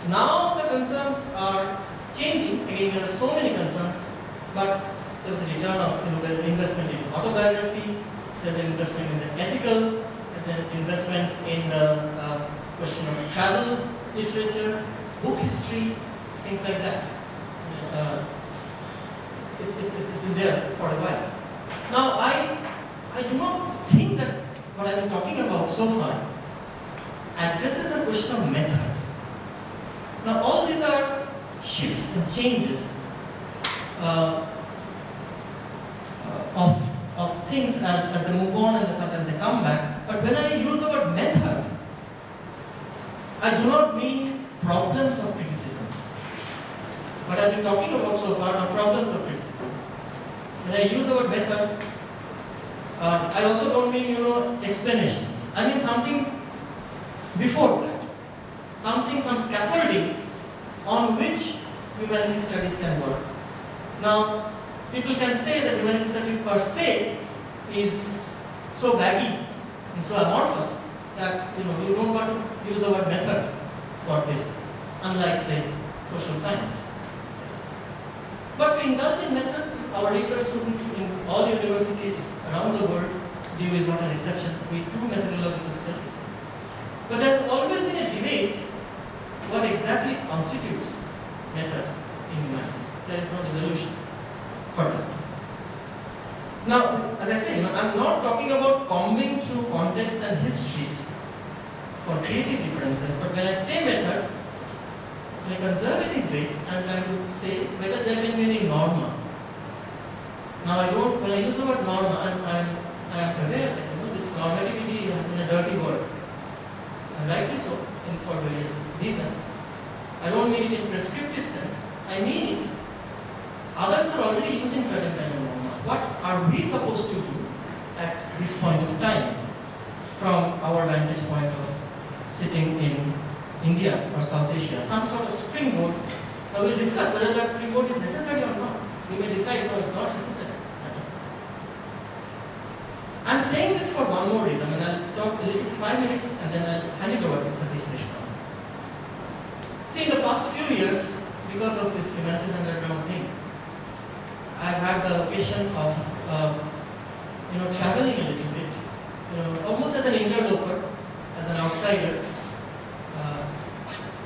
Now the concerns are changing. Again, there are so many concerns, but there's a return of the investment in autobiography, there's an investment in the ethical, there's an investment in the question of travel literature, book history, things like that. It's been there for a while. Now, I do not think that what I've been talking about so far addresses the question of method. Now, all these are shifts and changes of things as they move on and sometimes they come back. But when I use the word method, I do not mean problems of criticism. What I've been talking about so far are problems of criticism. When I use the word method, I also don't mean explanations. I mean something before that, some scaffolding on which humanities studies can work. Now, people can say that humanities studies per se is so baggy and so amorphous that you don't want to use the word method for this, unlike say social science. But we indulge in methods. Our research students in all universities around the world, DU is not an exception, we do methodological studies. But there's always been a debate what exactly constitutes method in humanities. There is no resolution for that. Now, as I say, I'm not talking about combing through contexts and histories for creative differences, but when I say method, in a conservative way, I'm trying to say whether there can be any norma. Now, when I use the word norma, I am aware that this normativity has been a dirty word, and rightly so, for various reasons. I don't mean it in prescriptive sense. I mean it. Others are already using certain kind of norma. What are we supposed to do at this point of time, from our vantage point of sitting in India or South Asia, some sort of springboard? Now we'll discuss whether that springboard is necessary or not. We may decide, no, it's not necessary. I'm saying this for one more reason, and I'll talk a little bit, 5 minutes, and then I'll hand it over to Satish. See, in the past few years, because of this humanities underground thing, I've had the occasion of traveling a little bit, almost as an interloper, as an outsider,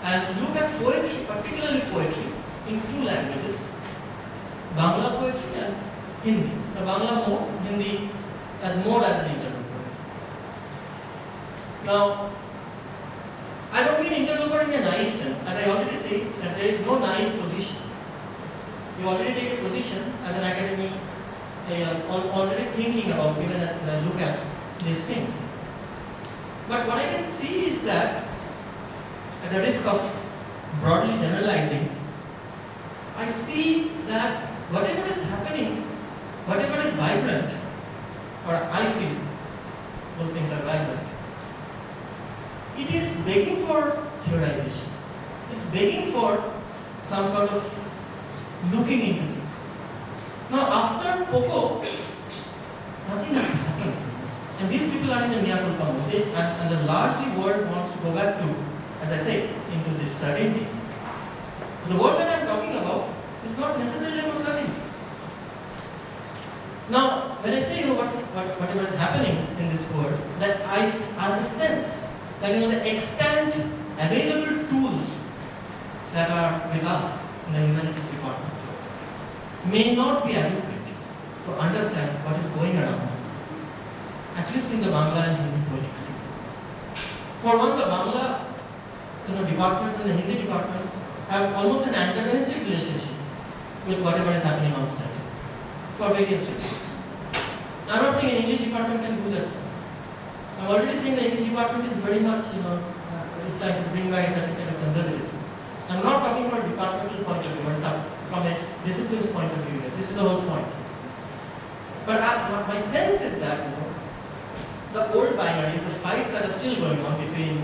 and look at poetry, particularly poetry, in 2 languages, Bangla poetry and Hindi. The Bangla more, Hindi as more as an interloper. Now, I don't mean interloper in a naive sense, as I already say that there is no naive position. You already take a position as an academic, already thinking about, even as I look at these things. But what I can see is that, at the risk of broadly generalizing, I see that whatever is happening, whatever is vibrant, or I feel those things are vibrant, it is begging for theorization. It's begging for some sort of looking into things. Now, after Poco, nothing has happened. And these people are in a mea culpa mode, and the largely world wants to go back to, as I say, into these certainties. The world that I'm talking about is not necessarily about certainties. Now, when I say whatever is happening in this world, that I have a sense that the extant available tools that are with us in the humanities department may not be adequate to understand what is going around, at least in the Bangla and Hindi poetic scene. For one, the Bangla departments and the Hindi departments have almost an antagonistic relationship with whatever is happening outside, for various reasons. I'm not saying an English department can do that. I'm already saying the English department is very much, is trying to bring back a certain kind of conservatism. I'm not talking from a departmental point of view, but from a discipline's point of view. This is the whole point. But my sense is that the old binaries, the fights that are still going on between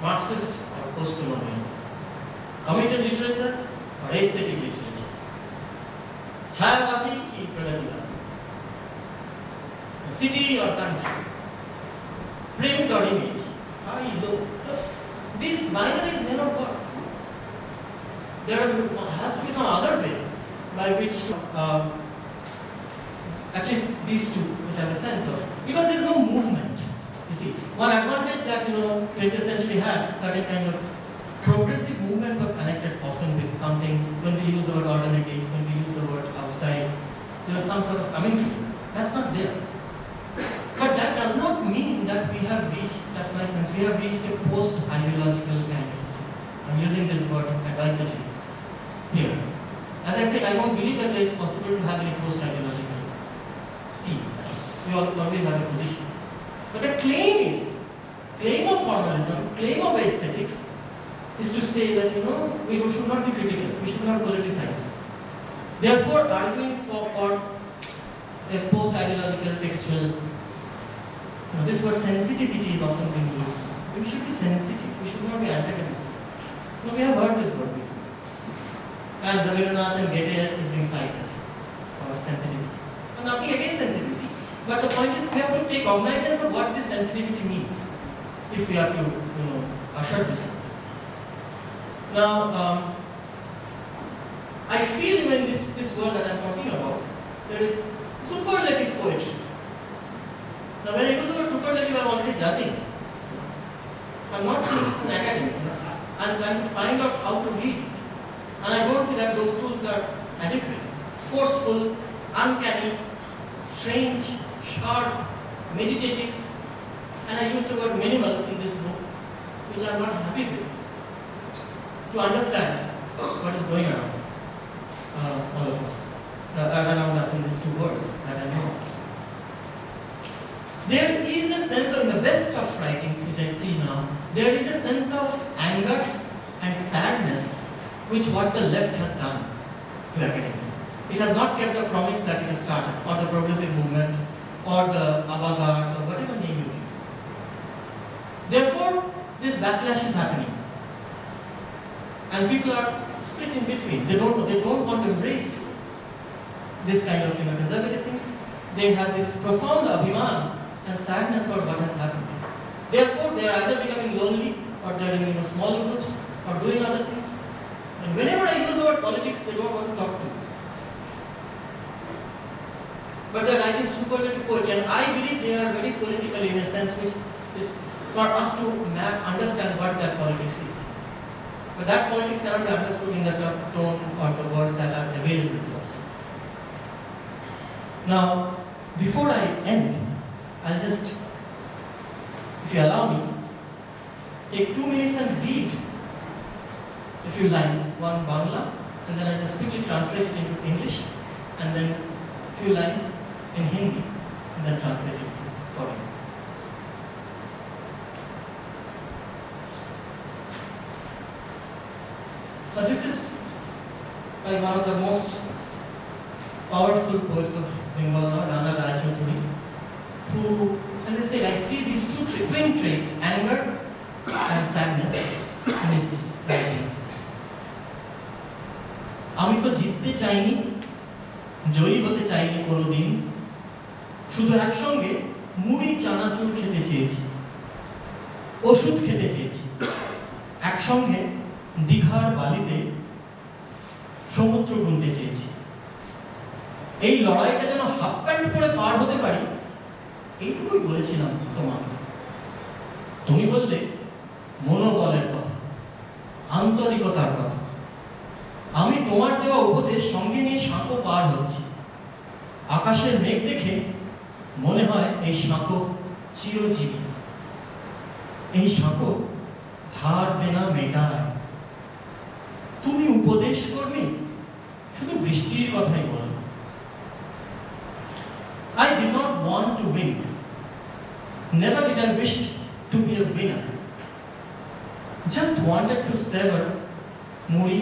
Marxist or post-colonial, committed literature or aesthetic literature, Chakravarty ki Pragati, city or country, print or image, high, low. these binaries may not work. There has to be some other way by which at least these two, which I have a sense of, because there is no movement. You see, one advantage that 20th century had, certain kind of progressive movement was connected often with something. When we use the word alternative, when we use the word outside, there was some sort of coming to it. That's not there. But that does not mean that we have reached, that's my sense, we have reached a post-ideological kind of state. I'm using this word advisedly here. As I said, I don't believe that there is possible to have any post-ideological. See, we always have a position. But the claim of formalism, claim of aesthetics, is to say that we should not be critical, we should not politicize. Therefore, arguing for a post-ideological textual, this word sensitivity is often being used. We should be sensitive, we should not be antagonistic. We have heard this word before. And Rabindranath and Goethe is being cited for sensitivity. And nothing against sensitivity. But the point is, we have to take cognizance of what this sensitivity means if we are to, usher this one. Now, I feel even this word that I am talking about, there is superlative poetry. Now, when I use the word superlative, I am already judging. I am not saying this is an academic. I am trying to find out how to read it. And I don't see that those tools are adequate. Forceful, uncanny, strange, sharp, meditative, and I used the word minimal in this book, which I am not happy with, to understand what is going on, all of us, around us in these two words that I know. There is a sense of, in the best of writings which I see now, there is a sense of anger and sadness with what the left has done to academia. It has not kept the promise that it has started, or the progressive movement, or the avant-garde, or whatever name you give. Therefore, this backlash is happening. And people are split in between. They don't want to embrace this kind of conservative things. They have this profound abhiman and sadness for what has happened. Therefore, they are either becoming lonely, or they are in small groups, or doing other things. And whenever I use the word politics, they don't want to talk to me. But they are writing superlative poetry, and I believe they are very political in a sense which is for us to understand what that politics is. But that politics cannot be understood in the tone or the words that are available to us. Now, before I end, I'll just, if you allow me, take 2 minutes and read a few lines, one Bangla, and then I just quickly translate it into English, and then a few lines in Hindi, and then translate it to foreign. This is by one of the most powerful poets of Bengal now, Rana Chowdhury, who, as I said, I see these two twin traits, anger and sadness, in his writings. আমি তো জিততে চাইনি, জয়ী হতে চাইনি কোনোদিন, শুধু একসঙ্গে মুড়ি চানাচুর খেতে চেয়েছি, ওষুধ খেতে চেয়েছি, একসঙ্গে দীঘার বালিতে সমুদ্র গুনতে চেয়েছি। এই লড়াইটা যেন হাফ প্যান্ট পরে পার হতে পারি, এইটুকুই বলেছিলাম তোমাকে। তুমি বললে মনোবলের কথা, আন্তরিকতার কথা। আমি তোমার দেওয়া উপদেশ সঙ্গে নিয়ে সাঁকো পার হচ্ছি। আকাশের মেঘ দেখে মনে হয় এই সাঁকো চিরজীবী। এই সাঁকো ধার দেনা মেটায়। তুমি উপদেশ করবে, শুধু বৃষ্টির কথাই বলো। I did not want to win. Never did I wish to be a winner. Just wanted to sever Muri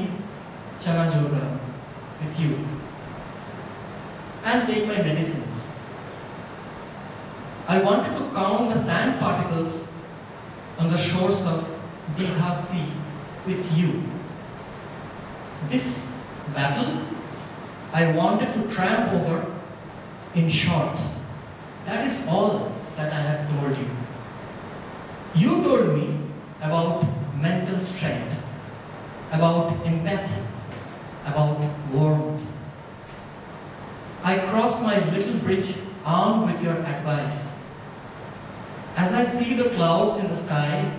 Chana Jogara with you and take my medicines. I wanted to count the sand particles on the shores of Digha Sea with you. This battle I wanted to tramp over in shorts. That is all that I had told you. You told me about mental strength, about empathy, about warmth. I cross my little bridge armed with your advice. As I see the clouds in the sky,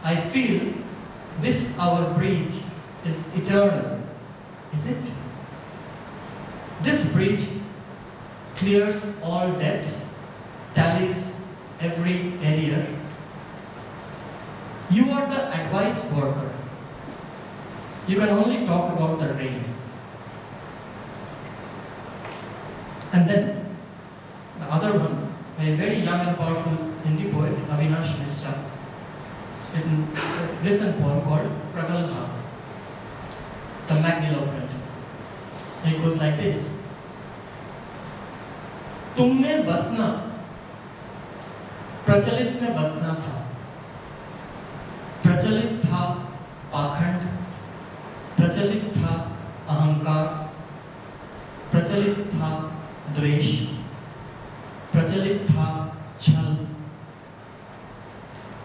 I feel this our bridge is eternal. Is it? This bridge clears all debts, tallies every area. You are the advice worker. You can only talk about the rain. And then, the other one, a very young and powerful Hindi poet, Avinash Mishra, has written a recent poem called Pragalbha, the magniloquent. And it goes like this. तुम में बसना प्रचलित में बसना था, प्रचलित था पाखंड, प्रचलित था अहंकार, प्रचलित था द्वेष, प्रचलित था छल।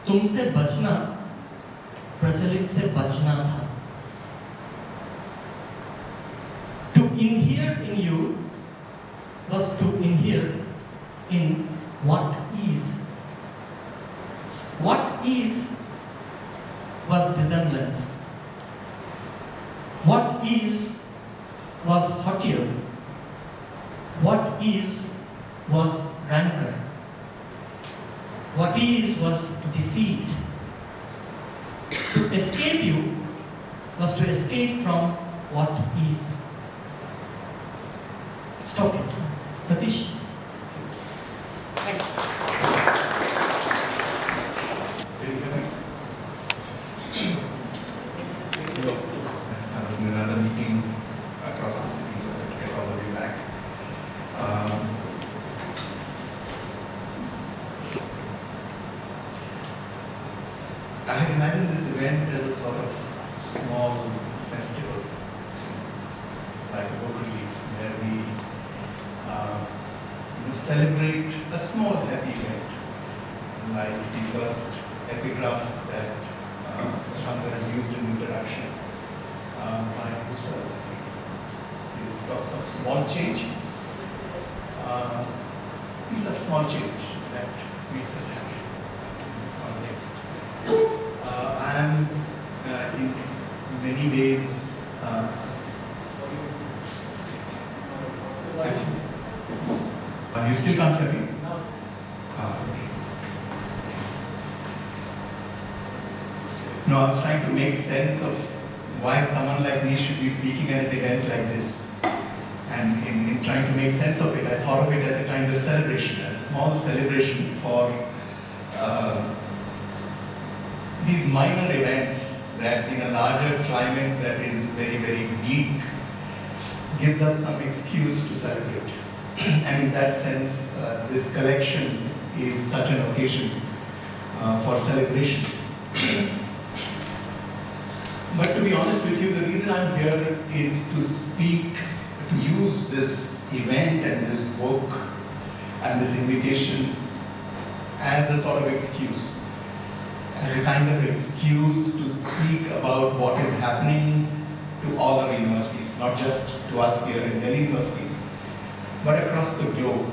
तुमसे बचना प्रचलित से बचना था। To inhere in you was to inhere in what is. What is was dissemblance. What is was hauteur. What is was rancor. What is was deceit. To escape you was to escape from what is. Stop it. Satish. Thanks. I was in another meeting across the city, so I had to get all the way back. I had imagined this event as a sort of small festival, like a book release, where we celebrate a small happy event, like the first epigraph that Prasanta has used in the introduction by Husserl. It says lots of small change, piece of small change that makes us happy in this context. I am in many ways actually. You still can't hear me? Okay. No, I was trying to make sense of why someone like me should be speaking at an event like this. And in trying to make sense of it, I thought of it as a kind of celebration, as a small celebration for these minor events that in a larger climate that is very, very bleak, gives us some excuse to celebrate. And in that sense, this collection is such an occasion for celebration. But to be honest with you, the reason I'm here is to speak, to use this event and this book and this invitation as a sort of excuse, as a kind of excuse to speak about what is happening to all our universities, not just to us here in Delhi University, but across the globe,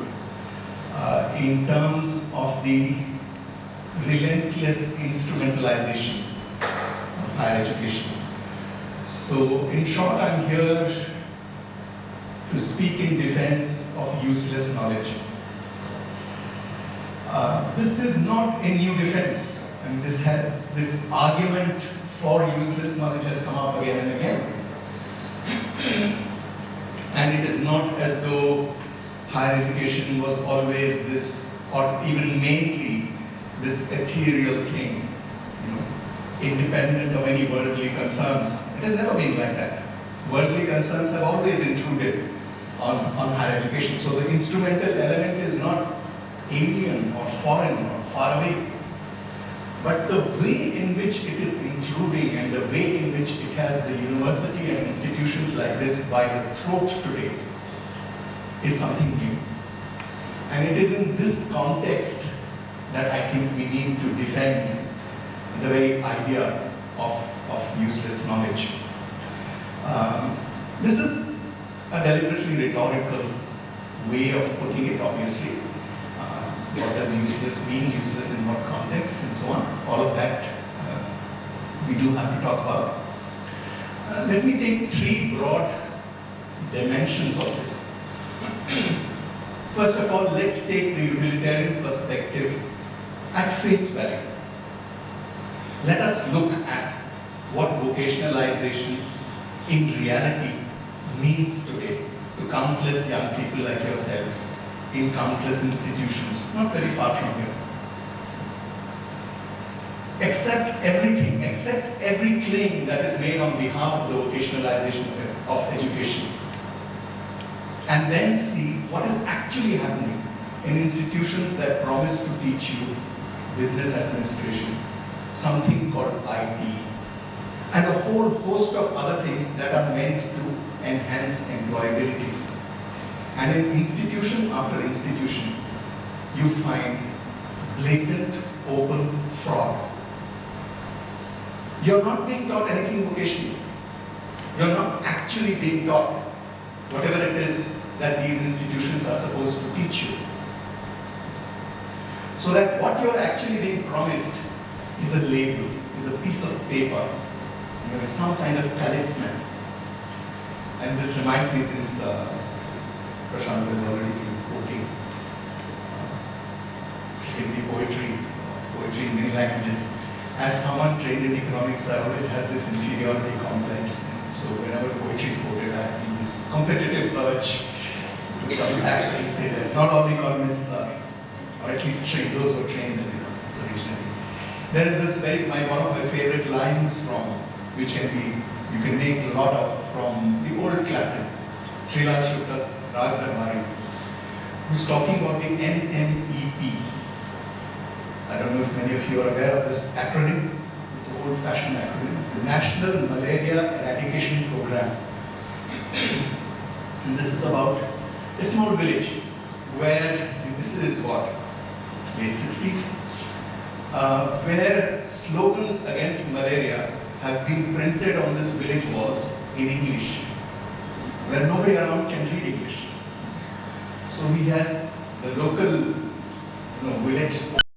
in terms of the relentless instrumentalization of higher education. So, in short, I'm here to speak in defense of useless knowledge. This is not a new defense. I mean, this argument for useless knowledge has come up again and again. And it is not as though higher education was always this, or even mainly this ethereal thing, independent of any worldly concerns. It has never been like that. Worldly concerns have always intruded on higher education. So the instrumental element is not alien or foreign or far away. But the way in which it is intruding and the way in which it has the university and institutions like this by the throat today is something new. And it is in this context that I think we need to defend the very idea of useless knowledge. This is a deliberately rhetorical way of putting it, obviously. What does useless mean, useless in what context, and so on. All of that we do have to talk about. Let me take three broad dimensions of this. First of all, let's take the utilitarian perspective at face value. Let us look at what vocationalization in reality means today to countless young people like yourselves in countless institutions, not very far from here. Accept everything, accept every claim that is made on behalf of the vocationalization of education. And then see what is actually happening in institutions that promise to teach you business administration, something called IT, and a whole host of other things that are meant to enhance employability. And in institution after institution, you find blatant, open fraud. You're not being taught anything vocational. You're not actually being taught whatever it is that these institutions are supposed to teach you. So that what you're actually being promised is a label, is a piece of paper, is some kind of talisman. And this reminds me, since Prasanta has already been quoting Hindi poetry in many languages. As someone trained in economics, I always had this inferiority complex. So whenever poetry is quoted, I have this competitive urge to come back and say that not all economists are, or at least trained, those who are trained as economists originally. There is this one of my favorite lines from, which you can make a lot of, from the old classic, Srilal Shukla's Rag Darbari, who's talking about the NMEP. I don't know if many of you are aware of this acronym. It's an old-fashioned acronym, the National Malaria Eradication Program. And this is about a small village where, this is what, late 60s, where slogans against malaria have been printed on this village walls in English, where nobody around can read English. So he has the local village